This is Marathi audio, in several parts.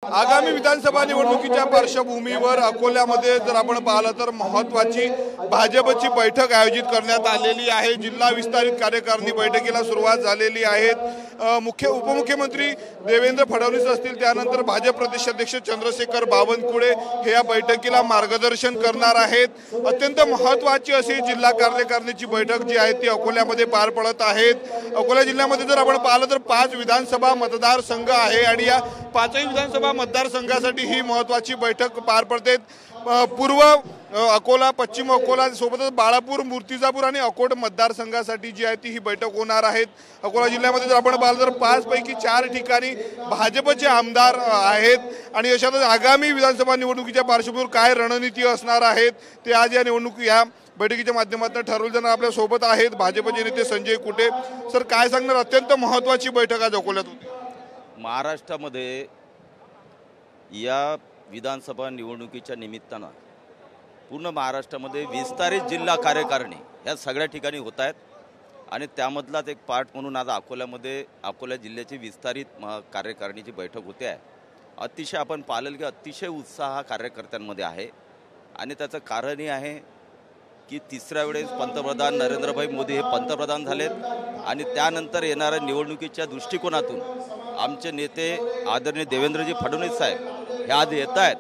आगामी विधानसभा निवडणुकीच्या पार्श्वभूमीवर अकोल्यामध्ये जर आपण पाहिलं तर महत्त्वाची भाजपची बैठक आयोजित करण्यात आलेली आहे। जिल्हा विस्तारित कार्यकारिणी बैठकीला सुरुवात झालेली आहे। उपमुख्यमंत्री देवेंद्र फडणवीस असतील, त्यानंतर भाजप प्रदेशाध्यक्ष चंद्रशेखर बावनकुळे हे या बैठकीला मार्गदर्शन करणार आहेत। अत्यंत महत्त्वाची अशी जिल्हा कार्यकारिणीची बैठक जी आहे ती अकोल्यामध्ये पार पडत आहे। अकोला जिल्ह्यामध्ये जर आपण पाहिलं तर 5 विधानसभा मतदारसंघ आहे आणि या 5ही विधानसभा मतदारसंघासाठी ही महत्त्वाची बैठक पार पडते। पूर्व अकोला, पश्चिम अकोला सोबतच बाळापूर, मूर्तिजापूर आणि अकोट मतदारसंघासाठी जी आहे ती ही बैठक होणार आहे। अकोला जिल्ह्यामध्ये जर आपण पाहिलं तर 5 पैकी 4 ठिकाणी भाजपचे आमदार आहेत आणि अशातच आगामी विधानसभा निवडणुकीच्या पार्श्वभूमीवर काय रणनीती असणार आहेत ते आज या बैठकीच्या माध्यमातून ठरवले जाणार। आपल्या सोबत आहेत भाजपचे नेते संजय कुटे। सर, काय सांगणार? अत्यंत महत्त्वाची बैठक आज अकोल्यात होती। महाराष्ट्रामध्ये या विधानसभा निवडणुकीच्या निमित्तानं पूर्ण महाराष्ट्रामध्ये विस्तारित जिल्हा कार्यकारिणी ह्या सगळ्या ठिकाणी होत आहेत आणि त्यामधलाच एक पार्ट म्हणून आज अकोला जिल्ह्याची विस्तारित कार्यकारिणीची बैठक होते आहे। अतिशय आपण पाहिलं की अतिशय उत्साह हा कार्यकर्त्यांमध्ये आहे आणि त्याचं कारणही आहे की तिसऱ्या वेळेस पंतप्रधान नरेंद्रभाई मोदी हे पंतप्रधान झालेत आणि त्यानंतर येणाऱ्या निवडणुकीच्या दृष्टिकोनातून आमचे नेते आदरणीय देवेंद्रजी फडणवीस साहेब हे आज येत आहेत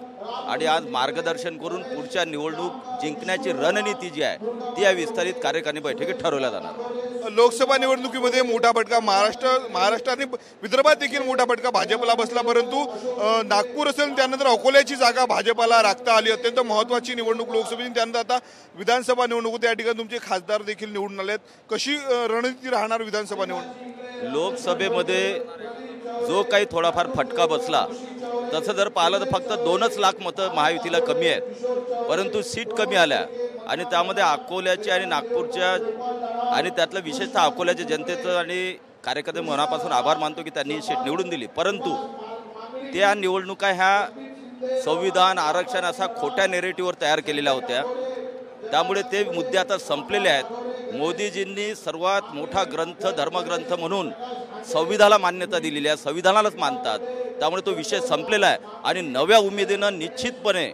आणि आज मार्गदर्शन करून पुढच्या निवडणूक जिंकण्याची रणनीती जी आहे ती या विस्तारित कार्यकारिणी बैठकीत ठरवल्या जाणार। लोकसभा निवडणुकीमध्ये मोठा फटका महाराष्ट्र आणि विदर्भात देखील मोठा फटका भाजपला बसला, परंतु नागपूर असेल त्यानंतर अकोल्याची जागा भाजपला राखता आली। अत्यंत महत्त्वाची निवडणूक लोकसभेची, त्यानंतर आता विधानसभा निवडणूक त्या ठिकाणी तुमचे खासदार देखील निवडून आलेत। कशी रणनीती राहणार विधानसभा निवडणूक? लोकसभेमध्ये जो काही थोडाफार फटका बसला तसं जर पाहिलं तर फक्त 2 लाख मतं महायुतीला कमी आहेत, परंतु सीट कमी आल्या आणि त्यामध्ये अकोल्याची आणि नागपूरच्या आणि त्यातलं विशेषतः अकोल्याच्या जनतेचं आणि कार्यकर्ते मनापासून आभार मानतो की त्यांनी ही सीट निवडून दिली। परंतु त्या निवडणुका ह्या संविधान, आरक्षण असा खोट्या नेरेटिव्हवर तयार केलेल्या होत्या, त्यामुळे ते मुद्दे आता संपलेले आहेत। मोदीजींनी सर्वात मोठा ग्रंथ, धर्मग्रंथ म्हणून संविधानाला मान्यता दिलेली आहे, संविधानालाच मानतात, त्यामुळे तो विषय संपलेला आहे आणि नव्या उमेदीनं निश्चितपणे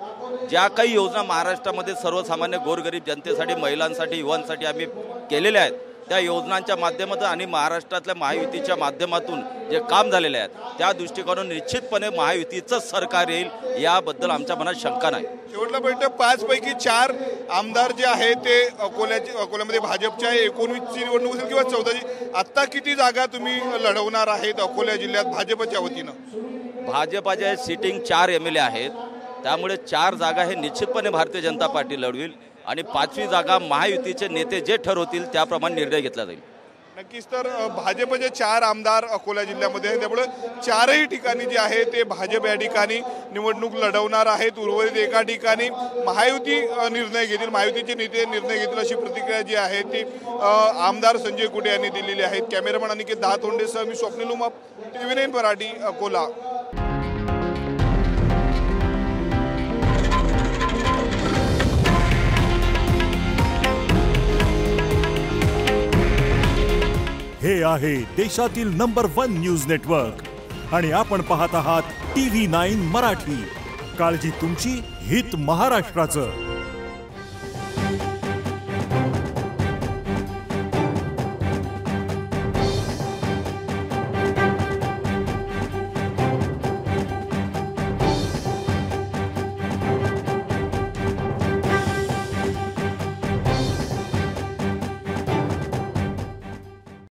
ज्या काही योजना महाराष्ट्रामध्ये सर्वसामान्य गोरगरीब जनतेसाठी, महिलांसाठी, युवांसाठी आम्ही केलेल्या आहेत त्या योजनांच्या माध्यमातून आणि महाराष्ट्रातल्या महायुतीच्या माध्यमातून जे काम झालेले आहेत त्या दृष्टिकोनातून निश्चितपणे महायुतीचंच सरकार येईल याबद्दल आमच्या मनात शंका नाही। शेवटला बैठक 5 पैकी 4 आमदार जे आहे ते अकोल्यामध्ये भाजपचे आहे। 19ची निवडणूक असेल किंवा 14ची, आता किती जागा तुम्ही लढवणार आहेत अकोला जिल्ह्यात भाजपच्या वतीनं? भाजपच्या सिटिंग 4 MLA आहेत, त्यामुळे 4 जागा हे निश्चितपणे भारतीय जनता पार्टी लढवेल आणि 5वी जागा महायुतीचे नेते जे ठरवतील त्याप्रमाणे निर्णय घेतला जाईल। नक्कीच, तर भाजपचे 4 आमदार अकोला जिल्ह्यामध्ये आहेत, त्यामुळे 4ही ठिकाणी जे आहे ते भाजप या ठिकाणी निवडणूक लढवणार आहेत। उर्वरित एका ठिकाणी महायुती निर्णय घेतील, महायुतीचे नेते निर्णय घेतील अशी प्रतिक्रिया जी आहे ती आमदार संजय कुटे यांनी दिलेली आहे। कॅमेरामन अनिकेत दातोंडेसह मी स्वप्नील उमाप, TV9 मराठी, अकोला। हे आहे देशातील नंबर 1 न्यूज नेटवर्क आणि आपण पाहत आहात TV9 मराठी। काळजी तुमची, हित महाराष्ट्राचं।